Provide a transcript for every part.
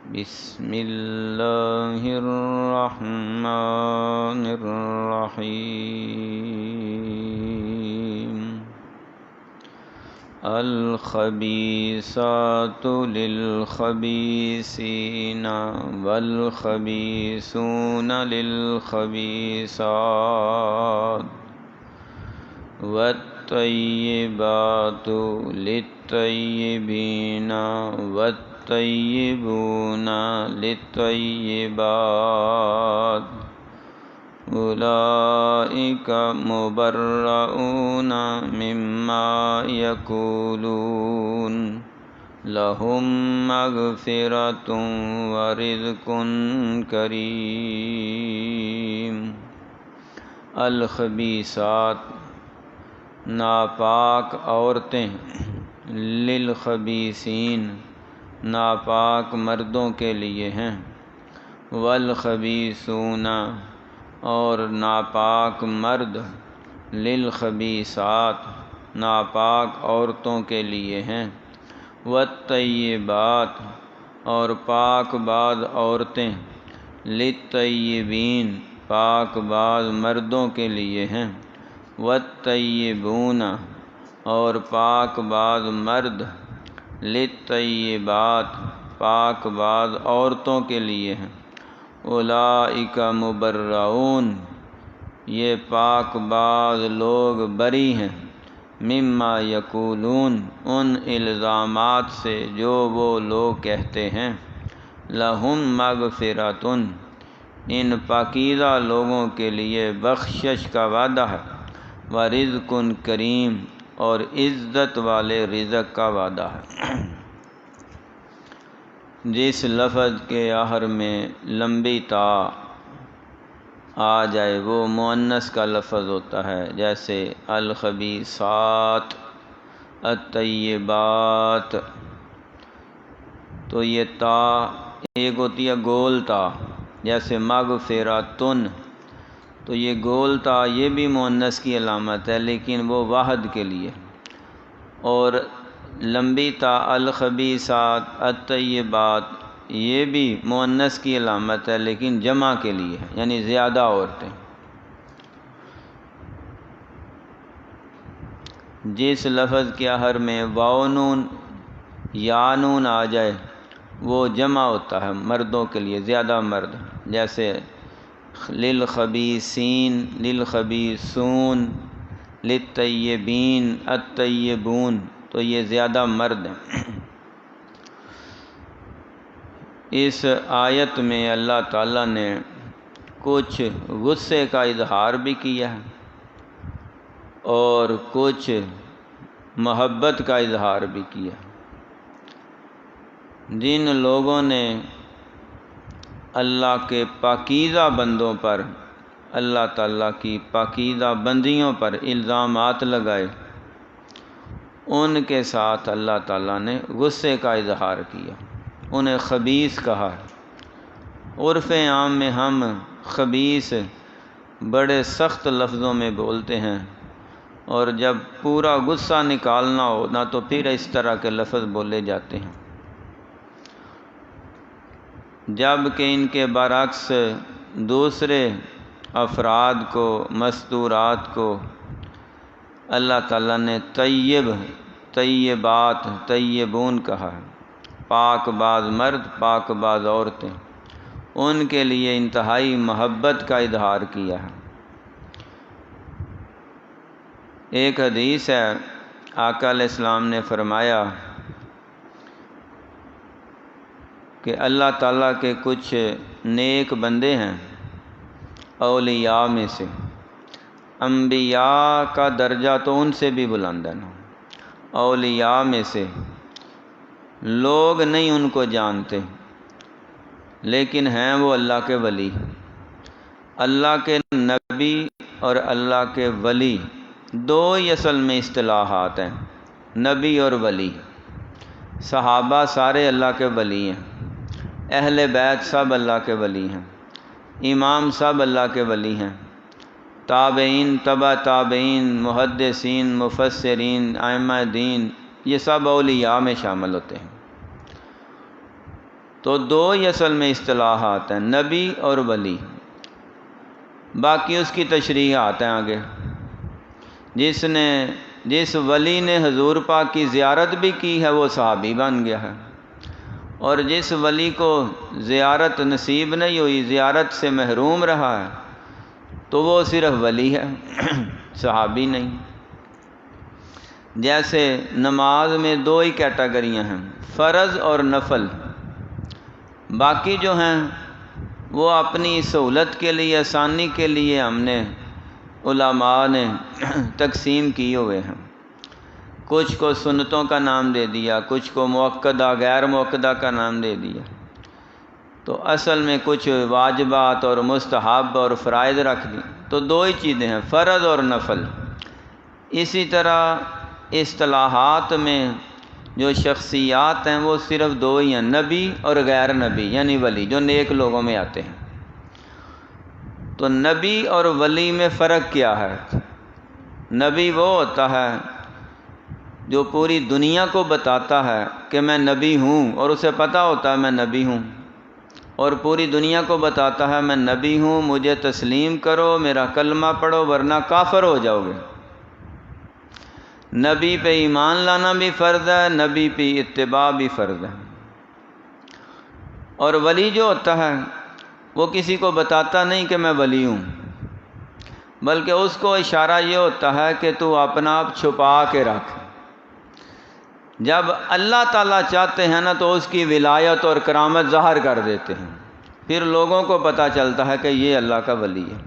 بسم اللہ الرحمن الرحیم الخبیثات للخبیثین والخبیثون للخبیثات والطیبات للطیبین والطیبون للطیبات اولئک مبرؤون مما یقولون لهم مغفرۃ ورزق کریم۔ الخبیثات ناپاک عورتیں، للخبیثین ناپاک مردوں کے لیے ہیں، والخبیثون اور ناپاک مرد، للخبیثات ناپاک عورتوں کے لیے ہیں، والطیبات اور پاک باز عورتیں، للطیبین پاک باز مردوں کے لیے ہیں، والطیبون اور پاک باز مرد، للطیبات پاک باز عورتوں کے لیے ہیں، اولئک مبرؤون یہ پاک باز لوگ بری ہیں، مما یقولون ان الزامات سے جو وہ لوگ کہتے ہیں، لہم مغفرۃ ان پاکیزہ لوگوں کے لیے بخشش کا وعدہ ہے، ورزق کریم اور عزت والے رزق کا وعدہ ہے۔ جس لفظ کے آخر میں لمبی تا آ جائے وہ مؤنث کا لفظ ہوتا ہے، جیسے الخبیثات، الطیبات، تو یہ تا ایک ہوتی ہے گول تا، جیسے مغفرۃن، تو یہ گول تا یہ بھی مؤنث کی علامت ہے لیکن وہ واحد کے لیے، اور لمبی تا الخبیثات، الطیبات یہ بھی مؤنث کی علامت ہے لیکن جمع کے لیے ہے، یعنی زیادہ عورتیں۔ جس لفظ کے آخر میں واو نون یا نون آ جائے وہ جمع ہوتا ہے مردوں کے لیے، زیادہ مرد، جیسے للخبیثین، للخبیثون، للطیبین، الطیبون، تو یہ زیادہ مرد ہیں۔ اس آیت میں اللہ تعالیٰ نے کچھ غصے کا اظہار بھی کیا ہے اور کچھ محبت کا اظہار بھی کیا۔ جن لوگوں نے اللہ کے پاکیزہ بندوں پر، اللہ تعالیٰ کی پاکیزہ بندیوں پر الزامات لگائے، ان کے ساتھ اللہ تعالیٰ نے غصے کا اظہار کیا، انہیں خبیث کہا۔ عرف عام میں ہم خبیث بڑے سخت لفظوں میں بولتے ہیں، اور جب پورا غصہ نکالنا ہو نہ تو پھر اس طرح کے لفظ بولے جاتے ہیں، جب کہ ان کے برعکس دوسرے افراد کو، مستورات کو اللہ تعالیٰ نے طیب، طیبات، طیبون کہا ہے، پاک باز مرد، پاک باز عورتیں، ان کے لیے انتہائی محبت کا اظہار کیا ہے۔ ایک حدیث ہے، آقا علیہ السلام نے فرمایا کہ اللہ تعالیٰ کے کچھ نیک بندے ہیں اولیاء میں سے، انبیاء کا درجہ تو ان سے بھی بلند ہے، اولیاء میں سے لوگ نہیں ان کو جانتے لیکن ہیں وہ اللہ کے ولی۔ اللہ کے نبی اور اللہ کے ولی دو ہی اصل میں اصطلاحات ہیں، نبی اور ولی۔ صحابہ سارے اللہ کے ولی ہیں، اہل بیت سب اللہ کے ولی ہیں، امام سب اللہ کے ولی ہیں، تابعین، تبع تابعین، محدثین، مفسرین، ائمہ دین، یہ سب اولیاء میں شامل ہوتے ہیں۔ تو دو ہی اصل میں اصطلاحات ہیں، نبی اور ولی، باقی اس کی تشریحات ہیں آگے۔ جس ولی نے حضور پاک کی زیارت بھی کی ہے وہ صحابی بن گیا ہے، اور جس ولی کو زیارت نصیب نہیں ہوئی، زیارت سے محروم رہا ہے، تو وہ صرف ولی ہے، صحابی نہیں۔ جیسے نماز میں دو ہی کیٹیگریاں ہیں، فرض اور نفل، باقی جو ہیں وہ اپنی سہولت کے لیے، آسانی کے لیے ہم نے علماء نے تقسیم کیے ہوئے ہیں۔ کچھ کو سنتوں کا نام دے دیا، کچھ کو مؤکدہ غیر مؤکدہ کا نام دے دیا، تو اصل میں کچھ واجبات اور مستحب اور فرائض رکھ دی، تو دو ہی چیزیں ہیں، فرض اور نفل۔ اسی طرح اصطلاحات میں جو شخصیات ہیں وہ صرف دو ہی ہیں، نبی اور غیر نبی، یعنی ولی جو نیک لوگوں میں آتے ہیں۔ تو نبی اور ولی میں فرق کیا ہے؟ نبی وہ ہوتا ہے جو پوری دنیا کو بتاتا ہے کہ میں نبی ہوں، اور اسے پتہ ہوتا ہے میں نبی ہوں، اور پوری دنیا کو بتاتا ہے میں نبی ہوں، مجھے تسلیم کرو، میرا کلمہ پڑھو ورنہ کافر ہو جاؤ گے۔ نبی پہ ایمان لانا بھی فرض ہے، نبی پہ اتباع بھی فرض ہے۔ اور ولی جو ہوتا ہے وہ کسی کو بتاتا نہیں کہ میں ولی ہوں، بلکہ اس کو اشارہ یہ ہوتا ہے کہ تو اپنا آپ چھپا کے رکھ۔ جب اللہ تعالیٰ چاہتے ہیں نا تو اس کی ولایت اور کرامت ظاہر کر دیتے ہیں، پھر لوگوں کو پتہ چلتا ہے کہ یہ اللہ کا ولی ہے۔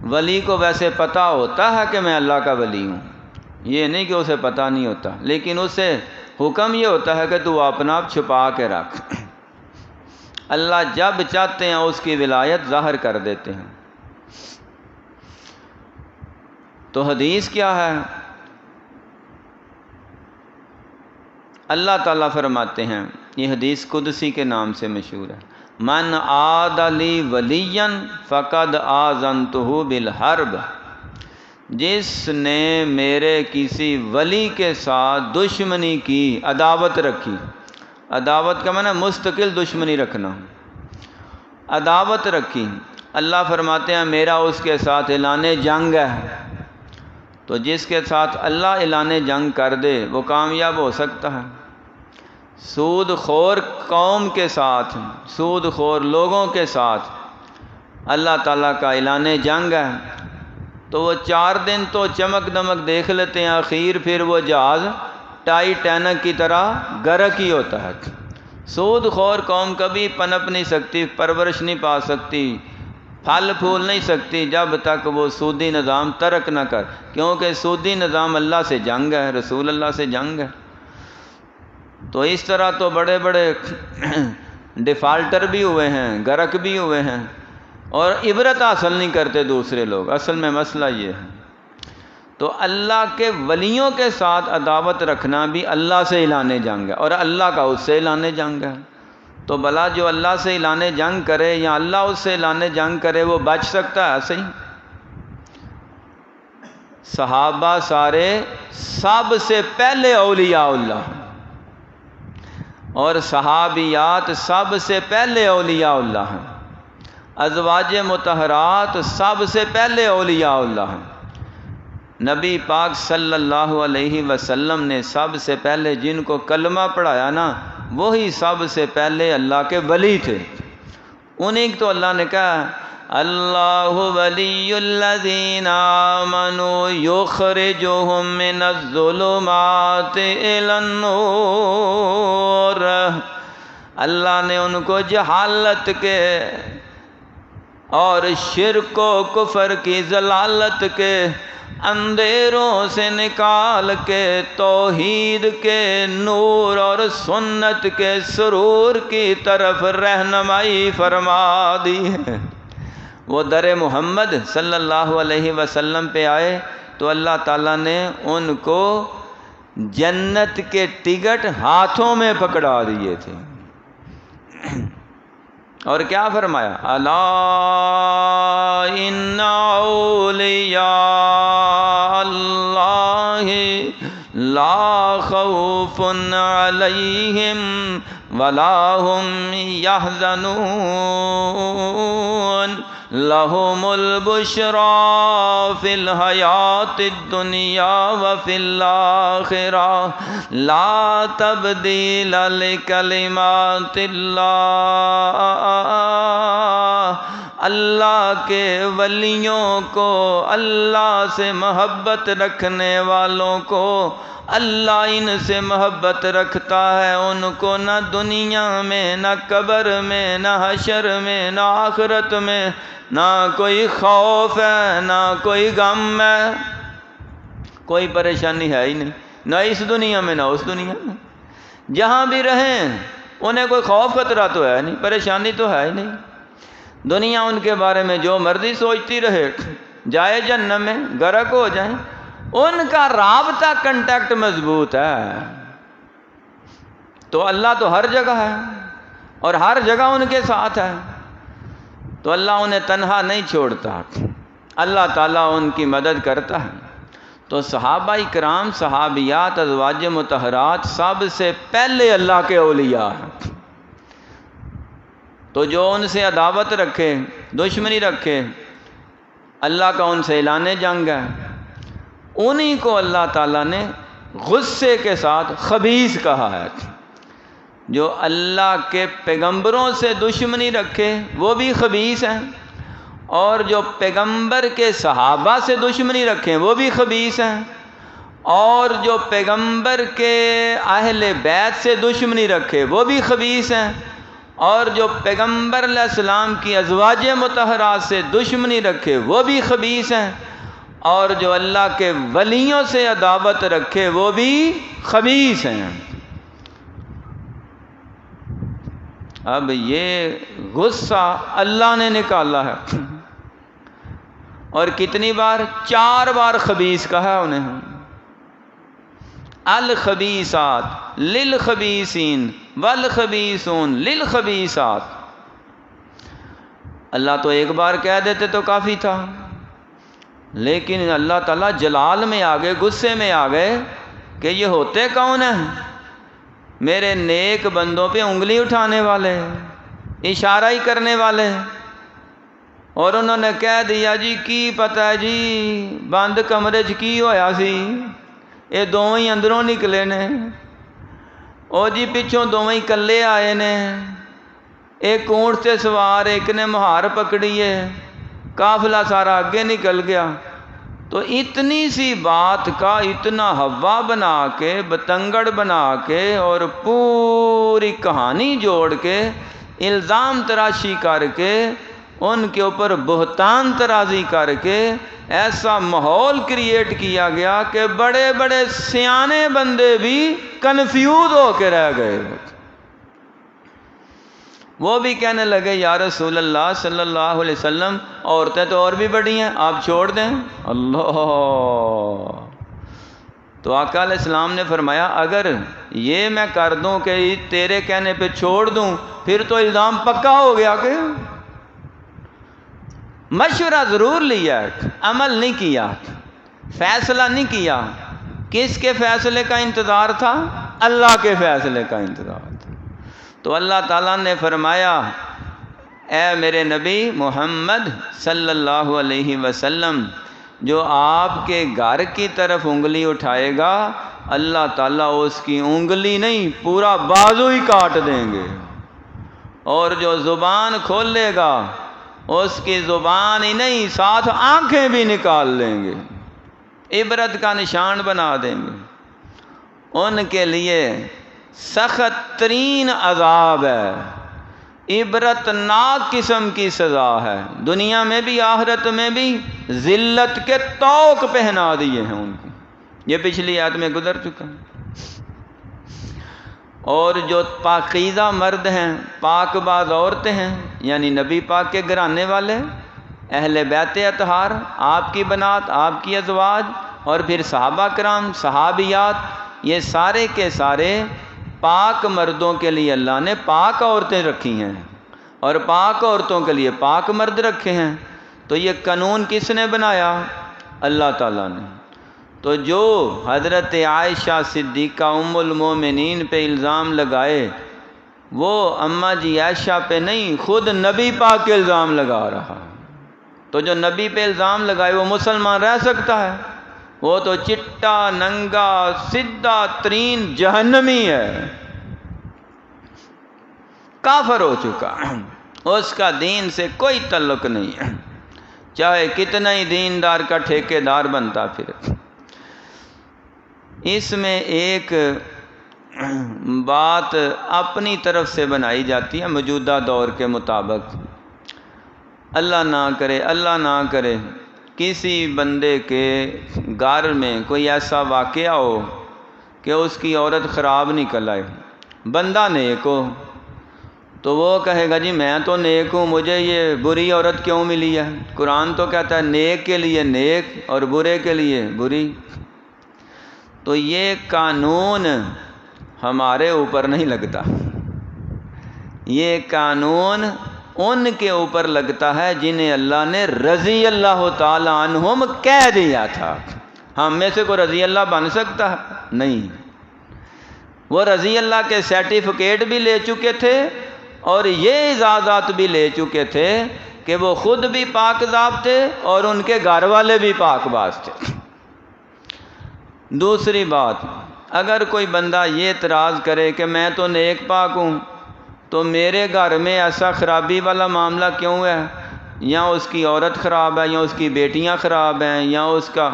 ولی کو ویسے پتہ ہوتا ہے کہ میں اللہ کا ولی ہوں، یہ نہیں کہ اسے پتہ نہیں ہوتا، لیکن اسے حکم یہ ہوتا ہے کہ تو اپنا آپ چھپا کے رکھ۔ اللہ جب چاہتے ہیں اس کی ولایت ظاہر کر دیتے ہیں۔ تو حدیث کیا ہے؟ اللہ تعالیٰ فرماتے ہیں، یہ حدیث قدسی کے نام سے مشہور ہے، من عاد لی ولیا فقد آذنتہ بالحرب، جس نے میرے کسی ولی کے ساتھ دشمنی کی، عداوت رکھی، عداوت کا معنی مستقل دشمنی رکھنا، عداوت رکھی، اللہ فرماتے ہیں میرا اس کے ساتھ اعلان جنگ ہے۔ تو جس کے ساتھ اللہ اعلان جنگ کر دے وہ کامیاب ہو سکتا ہے۔ سود خور قوم کے ساتھ، سود خور لوگوں کے ساتھ اللہ تعالیٰ کا اعلان جنگ ہے، تو وہ 4 دن تو چمک دمک دیکھ لیتے ہیں، آخر پھر وہ جہاز ٹائٹینک کی طرح غرق ہی ہوتا ہے۔ سود خور قوم کبھی پنپ نہیں سکتی، پرورش نہیں پا سکتی، پھل پھول نہیں سکتی جب تک وہ سودی نظام ترک نہ کر، کیونکہ سودی نظام اللہ سے جنگ ہے، رسول اللہ سے جنگ ہے۔ تو اس طرح تو بڑے بڑے ڈیفالٹر بھی ہوئے ہیں، غرق بھی ہوئے ہیں، اور عبرت حاصل نہیں کرتے دوسرے لوگ۔ اصل میں مسئلہ یہ ہے۔ تو اللہ کے ولیوں کے ساتھ عداوت رکھنا بھی اللہ سے اعلان جنگ ہے، اور اللہ کا اس سے اعلان جنگ ہے۔ تو بھلا جو اللہ سے اعلان جنگ کرے یا اللہ اس سے اعلان جنگ کرے وہ بچ سکتا ہے؟ صحیح؟ صحابہ سارے سب سے پہلے اولیاء اللہ، اور صحابیات سب سے پہلے اولیاء اللہ ہیں، ازواج مطہرات سب سے پہلے اولیاء اللہ ہیں۔ نبی پاک صلی اللہ علیہ وسلم نے سب سے پہلے جن کو کلمہ پڑھایا نا، وہی سب سے پہلے اللہ کے ولی تھے۔ انہیں تو اللہ نے کہا اللہ ولی الذین آمنوا یخرجہم من الظلمات الی النور، اللہ نے ان کو جہالت کے اور شرک و کفر کی ضلالت کے اندھیروں سے نکال کے توحید کے نور اور سنت کے سرور کی طرف رہنمائی فرما دی ہے۔ وہ در محمد صلی اللہ علیہ وسلم پہ آئے تو اللہ تعالیٰ نے ان کو جنت کے ٹکٹ ہاتھوں میں پکڑا دیے تھے، اور کیا فرمایا؟ الا ان اولیاء اللہ لا خوف علیہم ولا هم يحزنون لهم البشرى في الحیات الدنیا وفی الآخرہ لا تبدیل لکلمات اللہ۔ اللہ کے ولیوں کو، اللہ سے محبت رکھنے والوں کو اللہ ان سے محبت رکھتا ہے۔ ان کو نہ دنیا میں، نہ قبر میں، نہ حشر میں، نہ آخرت میں نہ کوئی خوف ہے، نہ کوئی غم ہے، کوئی پریشانی ہے ہی نہیں، نہ اس دنیا میں نہ اس دنیا میں۔ جہاں بھی رہیں انہیں کوئی خوف خطرہ تو ہے نہیں، پریشانی تو ہے ہی نہیں۔ دنیا ان کے بارے میں جو مرضی سوچتی رہے، جائے جہنم میں، غرق ہو جائیں، ان کا رابطہ کنٹیکٹ مضبوط ہے۔ تو اللہ تو ہر جگہ ہے اور ہر جگہ ان کے ساتھ ہے، تو اللہ انہیں تنہا نہیں چھوڑتا، اللہ تعالیٰ ان کی مدد کرتا ہے۔ تو صحابہ کرام، صحابیات، ازواج مطہرات سب سے پہلے اللہ کے اولیاء ہیں۔ تو جو ان سے عداوت رکھے، دشمنی رکھے، اللہ کا ان سے اعلان جنگ ہے۔ انہی کو اللہ تعالیٰ نے غصے کے ساتھ خبیث کہا ہے۔ جو اللہ کے پیغمبروں سے دشمنی رکھے وہ بھی خبیث ہیں، اور جو پیغمبر کے صحابہ سے دشمنی رکھیں وہ بھی خبیث ہیں، اور جو پیغمبر کے اہل بیت سے دشمنی رکھے وہ بھی خبیث ہیں، اور جو پیغمبر علیہ السلام کی ازواج مطہرات سے دشمنی رکھے وہ بھی خبیث ہیں، اور جو اللہ کے ولیوں سے عداوت رکھے وہ بھی خبیث ہیں۔ اب یہ غصہ اللہ نے نکالا ہے، اور کتنی بار؟ 4 بار خبیث کہا انہیں۔ الخبیثات للخبیثین والخبیثون للخبیثات۔ اللہ تو ایک بار کہہ دیتے تو کافی تھا، لیکن اللہ تعالیٰ جلال میں آ گئے، غصے میں آ گئے کہ یہ ہوتے کون ہیں؟ میرے نیک بندوں پہ انگلی اٹھانے والے، اشارہ ہی کرنے والے، اور انہوں نے کہہ دیا جی کی پتہ ہے جی بند کمرے چ کی ہویا سی، یہ دونوں ہی اندروں نکلے نے، او جی پچھوں دونوں ہی کلے آئے نے، ایک اونٹ سے سوار، ایک نے مہار پکڑی ہے، قافلہ سارا آگے نکل گیا۔ تو اتنی سی بات کا اتنا ہوا بنا کے، بتنگڑ بنا کے، اور پوری کہانی جوڑ کے، الزام تراشی کر کے، ان کے اوپر بہتان ترازی کر کے ایسا ماحول کریٹ کیا گیا کہ بڑے بڑے سیانے بندے بھی کنفیوز ہو کے رہ گئے۔ وہ بھی کہنے لگے یا رسول اللہ صلی اللہ علیہ وسلم عورتیں تو اور بھی بڑی ہیں، آپ چھوڑ دیں۔ اللہ! تو آقا علیہ السلام نے فرمایا اگر یہ میں کر دوں کہ تیرے کہنے پہ چھوڑ دوں پھر تو الزام پکا ہو گیا کہ مشورہ ضرور لیا، عمل نہیں کیا، فیصلہ نہیں کیا۔ کس کے فیصلے کا انتظار تھا؟ اللہ کے فیصلے کا انتظار تھا۔ تو اللہ تعالیٰ نے فرمایا اے میرے نبی محمد صلی اللہ علیہ وسلم، جو آپ کے گھر کی طرف انگلی اٹھائے گا اللہ تعالیٰ اس کی انگلی نہیں پورا بازو ہی کاٹ دیں گے، اور جو زبان کھولے گا اس کی زبان ہی نہیں ساتھ آنکھیں بھی نکال لیں گے، عبرت کا نشان بنا دیں گے۔ ان کے لیے سخت ترین عذاب ہے، عبرتناک قسم کی سزا ہے، دنیا میں بھی آخرت میں بھی ذلت کے طوق پہنا دیے ہیں ان کو، یہ پچھلی آیت میں گزر چکا ہے۔ اور جو پاکیزہ مرد ہیں، پاک باز عورتیں ہیں، یعنی نبی پاک کے گھرانے والے، اہل بیت اطہار، آپ کی بنات، آپ کی ازواج، اور پھر صحابہ کرام، صحابیات، یہ سارے کے سارے پاک مردوں کے لیے اللہ نے پاک عورتیں رکھی ہیں، اور پاک عورتوں کے لیے پاک مرد رکھے ہیں۔ تو یہ قانون کس نے بنایا؟ اللہ تعالیٰ نے۔ تو جو حضرت عائشہ صدیقہ ام المومنین پہ الزام لگائے وہ اماں جی عائشہ پہ نہیں، خود نبی پاک کے الزام لگا رہا۔ تو جو نبی پہ الزام لگائے وہ مسلمان رہ سکتا ہے؟ وہ تو چٹا ننگا سدھا ترین جہنمی ہے، کافر ہو چکا، اس کا دین سے کوئی تعلق نہیں ہے، چاہے کتنا ہی دیندار کا ٹھیکیدار بنتا پھر۔ اس میں ایک بات اپنی طرف سے بنائی جاتی ہے موجودہ دور کے مطابق۔ اللہ نہ کرے کسی بندے کے گھر میں کوئی ایسا واقعہ ہو کہ اس کی عورت خراب نکل آئے، بندہ نیک ہو، تو وہ کہے گا جی میں تو نیک ہوں، مجھے یہ بری عورت کیوں ملی ہے؟ قرآن تو کہتا ہے نیک کے لیے نیک اور برے کے لیے بری۔ تو یہ قانون ہمارے اوپر نہیں لگتا، یہ قانون ان کے اوپر لگتا ہے جنہیں اللہ نے رضی اللہ تعالی عنہم کہہ دیا تھا۔ ہم میں سے کوئی رضی اللہ بن سکتا ہے؟ نہیں۔ وہ رضی اللہ کے سرٹیفکیٹ بھی لے چکے تھے اور یہ اجازت بھی لے چکے تھے کہ وہ خود بھی پاک ذات تھے اور ان کے گھر والے بھی پاک باز تھے۔ دوسری بات، اگر کوئی بندہ یہ اعتراض کرے کہ میں تو نیک پاک ہوں تو میرے گھر میں ایسا خرابی والا معاملہ کیوں ہے؟ یا اس کی عورت خراب ہے، یا اس کی بیٹیاں خراب ہیں، یا اس کا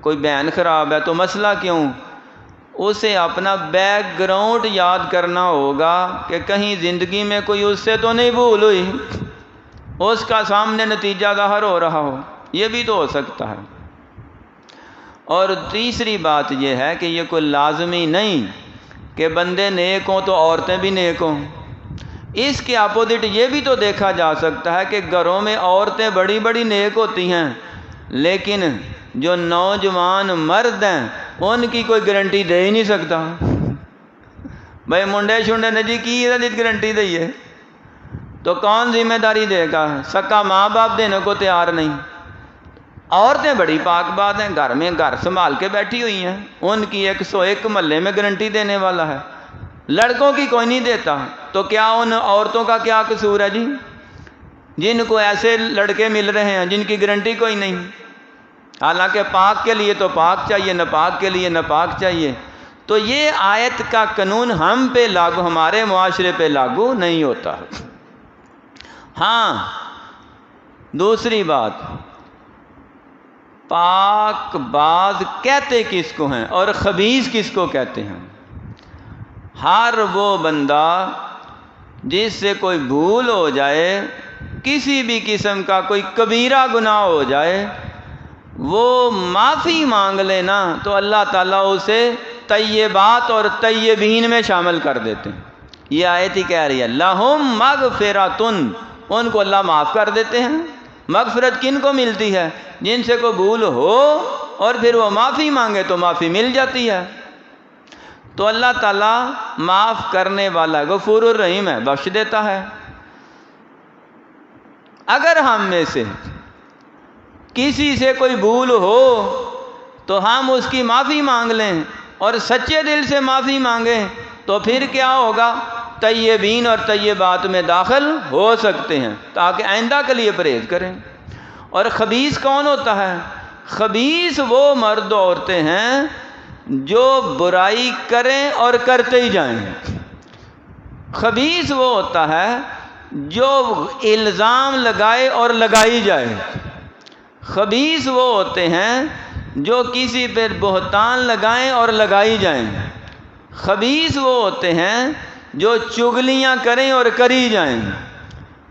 کوئی بہن خراب ہے، تو مسئلہ کیوں؟ اسے اپنا بیک گراؤنڈ یاد کرنا ہوگا کہ کہیں زندگی میں کوئی اس سے تو نہیں بھول ہوئی، اس کا سامنے نتیجہ ظاہر ہو رہا ہو، یہ بھی تو ہو سکتا ہے۔ اور تیسری بات یہ ہے کہ یہ کوئی لازمی نہیں کہ بندے نیک ہوں تو عورتیں بھی نیک ہوں۔ اس کے اپوزٹ یہ بھی تو دیکھا جا سکتا ہے کہ گھروں میں عورتیں بڑی بڑی نیک ہوتی ہیں لیکن جو نوجوان مرد ہیں ان کی کوئی گارنٹی دے ہی نہیں سکتا۔ بھائی منڈے شنڈے نے جی کی گارنٹی دئیے تو کون ذمہ داری دے گا؟ سکا ماں باپ دینے کو تیار نہیں۔ عورتیں بڑی پاک بات ہیں، گھر میں گھر سنبھال کے بیٹھی ہوئی ہیں، ان کی 101 محلے میں گارنٹی دینے والا ہے، لڑکوں کی کوئی نہیں دیتا۔ تو کیا ان عورتوں کا کیا قصور ہے جی جن کو ایسے لڑکے مل رہے ہیں جن کی گارنٹی کوئی نہیں؟ حالانکہ پاک کے لیے تو پاک چاہیے، ناپاک کے لیے ناپاک چاہیے۔ تو یہ آیت کا قانون ہم پہ لاگو، ہمارے معاشرے پہ لاگو نہیں ہوتا۔ ہاں دوسری بات، پاک باز کہتے کس کو ہیں اور خبیث کس کو کہتے ہیں؟ ہر وہ بندہ جس سے کوئی بھول ہو جائے، کسی بھی قسم کا کوئی کبیرہ گناہ ہو جائے، وہ معافی مانگ لینا تو اللہ تعالیٰ اسے طیبات اور طیبین میں شامل کر دیتے ہیں۔ یہ آیت ہی کہہ رہی ہے لہم مغفرتن، ان کو اللہ معاف کر دیتے ہیں۔ مغفرت کن کو ملتی ہے؟ جن سے کوئی بھول ہو اور پھر وہ معافی مانگے تو معافی مل جاتی ہے۔ تو اللہ تعالیٰ معاف کرنے والا غفور الرحیم ہے، بخش دیتا ہے۔ اگر ہم میں سے کسی سے کوئی بھول ہو تو ہم اس کی معافی مانگ لیں اور سچے دل سے معافی مانگیں تو پھر کیا ہوگا؟ طیبین اور طیبات میں داخل ہو سکتے ہیں تاکہ آئندہ کے لیے پرہیز کریں۔ اور خبیث کون ہوتا ہے؟ خبیث وہ مرد و عورتیں ہیں جو برائی کریں اور کرتے ہی جائیں۔ خبیث وہ ہوتا ہے جو الزام لگائے اور لگائی جائے۔ خبیث وہ ہوتے ہیں جو کسی پر بہتان لگائیں اور لگائی جائیں۔ خبیث وہ ہوتے ہیں جو چغلیاں کریں اور کری جائیں۔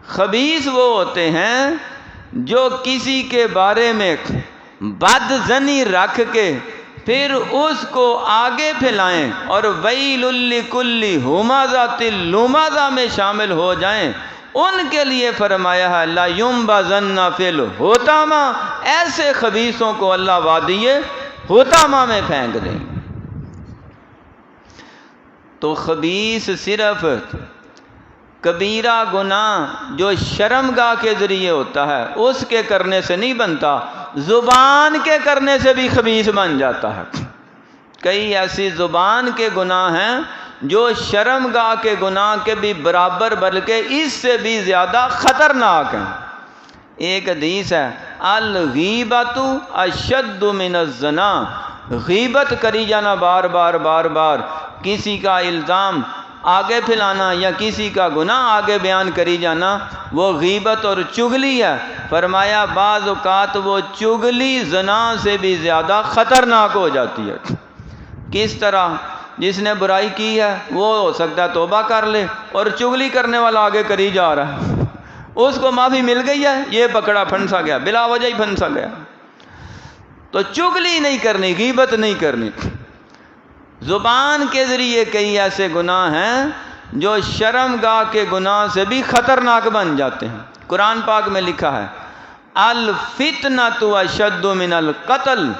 خبیث وہ ہوتے ہیں جو کسی کے بارے میں بد ظنی رکھ کے پھر اس کو آگے پھیلائیں اور ویل لکل ہمزۃ لمزہ میں شامل ہو جائیں۔ ان کے لیے فرمایا ہے لا ینبذن فی الحطمہ، ایسے خبیثوں کو اللہ وادی حطمہ میں پھینک دیں۔ تو خبیث صرف کبیرہ گناہ جو شرمگاہ کے ذریعے ہوتا ہے اس کے کرنے سے نہیں بنتا، زبان کے کرنے سے بھی خبیث بن جاتا ہے۔ کئی ایسی زبان کے گناہ ہیں جو شرمگاہ کے گناہ کے بھی برابر بلکہ اس سے بھی زیادہ خطرناک ہیں۔ ایک حدیث ہے الغیبۃ اشد من الزنا، غیبت کری جانا بار بار بار بار، کسی کا الزام آگے پھیلانا یا کسی کا گناہ آگے بیان کری جانا، وہ غیبت اور چغلی ہے۔ فرمایا بعض اوقات وہ چغلی زنا سے بھی زیادہ خطرناک ہو جاتی ہے۔ کس طرح؟ جس نے برائی کی ہے وہ ہو سکتا ہے توبہ کر لے، اور چغلی کرنے والا آگے کری جا رہا ہے، اس کو معافی مل گئی ہے، یہ پکڑا پھنسا گیا، بلا وجہ ہی پھنسا گیا۔ تو چغلی نہیں کرنی، غیبت نہیں کرنی۔ زبان کے ذریعے کئی ایسے گناہ ہیں جو شرمگاہ کے گناہ سے بھی خطرناک بن جاتے ہیں۔ قرآن پاک میں لکھا ہے الفتنۃ اشد من القتل،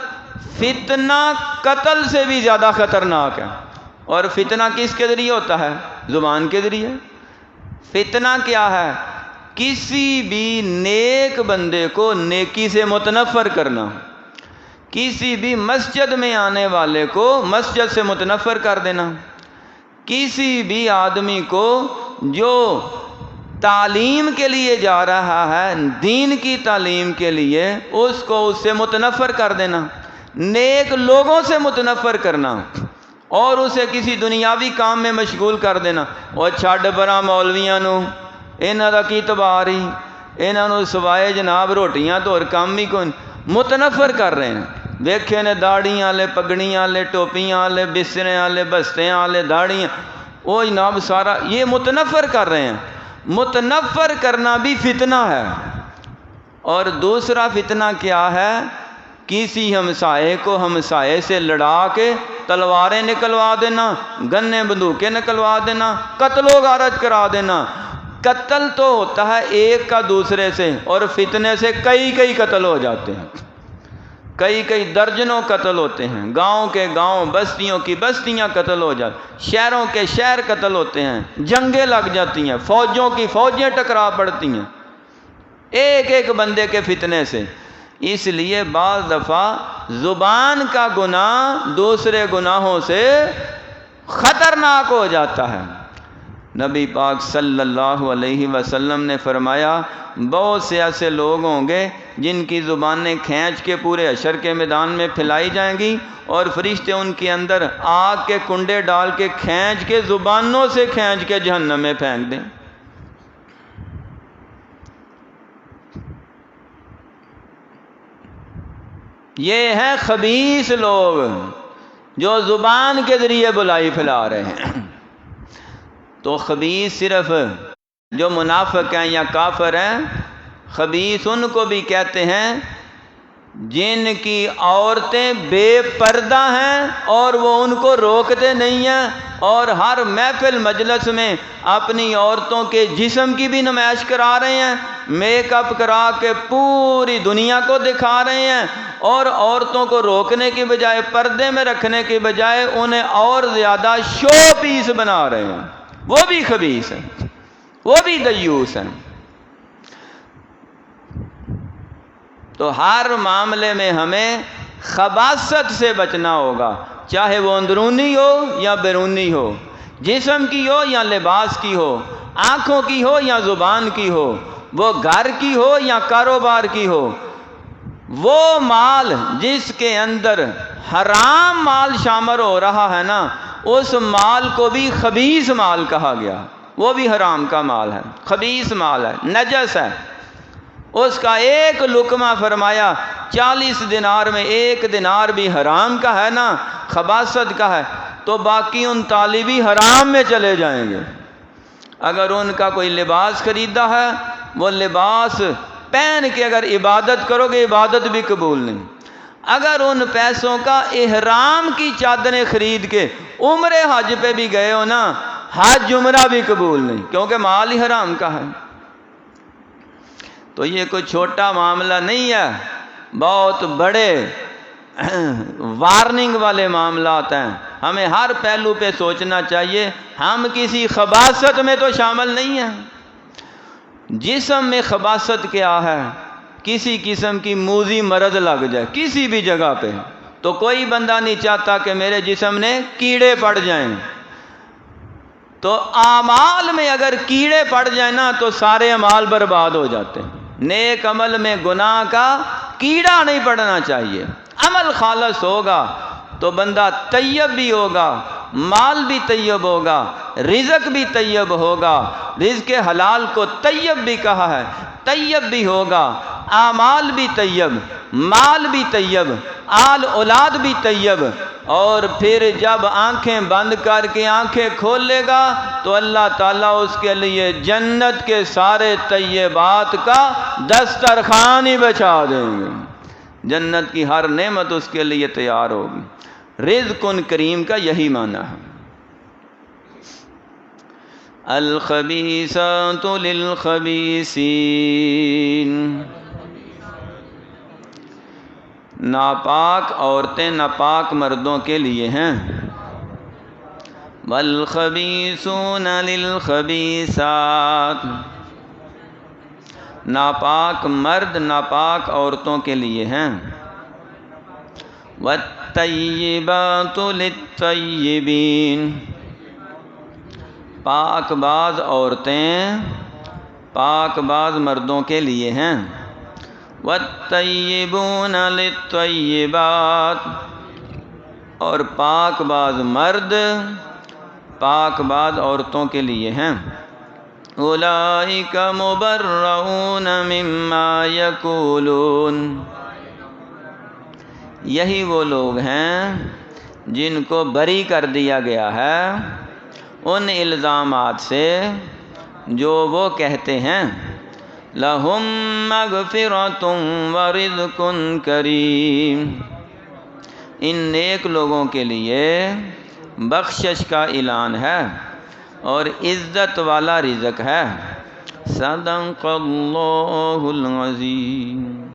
فتنہ قتل سے بھی زیادہ خطرناک ہے۔ اور فتنہ کس کے ذریعے ہوتا ہے؟ زبان کے ذریعے۔ فتنہ کیا ہے؟ کسی بھی نیک بندے کو نیکی سے متنفر کرنا، کسی بھی مسجد میں آنے والے کو مسجد سے متنفر کر دینا، کسی بھی آدمی کو جو تعلیم کے لیے جا رہا ہے، دین کی تعلیم کے لیے، اس کو اس سے متنفر کر دینا، نیک لوگوں سے متنفر کرنا اور اسے کسی دنیاوی کام میں مشغول کر دینا۔ اور چھڈ پرا مولویاں نو، انہاں دا کی تباری، انہاں نو سوائے جناب روٹیاں تو اور کام ہی کوئی، متنفر کر رہے ہیں۔ ویکھے نے داڑیاں والے، پگڑیاں والے، ٹوپیاں والے، بسترے والے، بستیاں والے، داڑیاں، وہ جناب سارا یہ متنفر کر رہے ہیں۔ متنفر کرنا بھی فتنہ ہے۔ اور دوسرا فتنہ کیا ہے؟ کسی ہمسائے کو ہمسائے سے لڑا کے تلواریں نکلوا دینا، گنے بندوقیں نکلوا دینا، قتل و غارت کرا دینا۔ قتل تو ہوتا ہے ایک کا دوسرے سے، اور فتنے سے کئی قتل ہو جاتے ہیں، کئی درجنوں قتل ہوتے ہیں، گاؤں کے گاؤں، بستیوں کی بستیاں قتل ہو جاتی، شہروں کے شہر قتل ہوتے ہیں، جنگیں لگ جاتی ہیں، فوجوں کی فوجیں ٹکرا پڑتی ہیں ایک بندے کے فتنے سے۔ اس لیے بعض دفعہ زبان کا گناہ دوسرے گناہوں سے خطرناک ہو جاتا ہے۔ نبی پاک صلی اللہ علیہ وسلم نے فرمایا بہت سے ایسے لوگ ہوں گے جن کی زبانیں کھینچ کے پورے حشر کے میدان میں پھیلائی جائیں گی، اور فرشتے ان کے اندر آگ کے کنڈے ڈال کے کھینچ کے زبانوں سے کھینچ کے جہنم میں پھینک دیں۔ یہ ہیں خبیث لوگ جو زبان کے ذریعے بلائی پھیلا رہے ہیں۔ تو خبیث صرف جو منافق ہیں یا کافر ہیں، خبیث ان کو بھی کہتے ہیں جن کی عورتیں بے پردہ ہیں اور وہ ان کو روکتے نہیں ہیں، اور ہر محفل مجلس میں اپنی عورتوں کے جسم کی بھی نمائش کرا رہے ہیں، میک اپ کرا کے پوری دنیا کو دکھا رہے ہیں، اور عورتوں کو روکنے کی بجائے، پردے میں رکھنے کی بجائے انہیں اور زیادہ شو پیس بنا رہے ہیں۔ وہ بھی خبیث ہیں، وہ بھی دیوس ہیں۔ تو ہر معاملے میں ہمیں خباثت سے بچنا ہوگا، چاہے وہ اندرونی ہو یا بیرونی ہو، جسم کی ہو یا لباس کی ہو، آنکھوں کی ہو یا زبان کی ہو، وہ گھر کی ہو یا کاروبار کی ہو۔ وہ مال جس کے اندر حرام مال شامل ہو رہا ہے نا، اس مال کو بھی خبیث مال کہا گیا، وہ بھی حرام کا مال ہے، خبیث مال ہے، نجس ہے۔ اس کا ایک لقمہ فرمایا 40 دینار میں 1 دینار بھی حرام کا ہے نا، خباثت کا ہے، تو باقی 39 بھی حرام میں چلے جائیں گے۔ اگر ان کا کوئی لباس خریدا ہے، وہ لباس پہن کے اگر عبادت کرو گے، عبادت بھی قبول نہیں۔ اگر ان پیسوں کا احرام کی چادریں خرید کے عمرے حج پہ بھی گئے ہو نا، حج عمرہ بھی قبول نہیں، کیونکہ مال ہی حرام کا ہے۔ تو یہ کوئی چھوٹا معاملہ نہیں ہے، بہت بڑے وارننگ والے معاملات ہیں۔ ہمیں ہر پہلو پہ سوچنا چاہیے، ہم کسی خباثت میں تو شامل نہیں ہیں۔ جسم میں خباثت کیا ہے؟ کسی قسم کی موذی مرض لگ جائے کسی بھی جگہ پہ، تو کوئی بندہ نہیں چاہتا کہ میرے جسم نے کیڑے پڑ جائیں۔ تو اعمال میں اگر کیڑے پڑ جائیں نا تو سارے اعمال برباد ہو جاتے ہیں۔ نیک عمل میں گناہ کا کیڑا نہیں پڑنا چاہیے۔ عمل خالص ہوگا تو بندہ طیب بھی ہوگا، مال بھی طیب ہوگا، رزق بھی طیب ہوگا۔ رزق حلال کو طیب بھی کہا ہے، طیب بھی ہوگا، اعمال بھی طیب، مال بھی طیب، آل اولاد بھی طیب۔ اور پھر جب آنکھیں بند کر کے آنکھیں کھول لے گا تو اللہ تعالیٰ اس کے لیے جنت کے سارے طیبات کا دسترخوان ہی بچھا دیں گے۔ جنت کی ہر نعمت اس کے لیے تیار ہوگی۔ رزق کریم کا یہی معنی ہے۔ الخبیثات للخبیثین، ناپاک عورتیں ناپاک مردوں کے لیے ہیں۔ والخبیثون للخبیثات، ناپاک مرد ناپاک عورتوں کے لیے ہیں۔ والطیبات للطیبین، پاک باز عورتیں پاک باز مردوں کے لیے ہیں۔ والطیبون للطیبات، اور پاک باز مرد پاک باز عورتوں کے لیے ہیں۔ اولئک مبرؤون مما یقولون، یہی وہ لوگ ہیں جن کو بری کر دیا گیا ہے ان الزامات سے جو وہ کہتے ہیں۔ لہم مغفرۃ ورزق کریم، ان نیک لوگوں کے لیے بخشش کا اعلان ہے اور عزت والا رزق ہے۔ صدق اللہ العظیم۔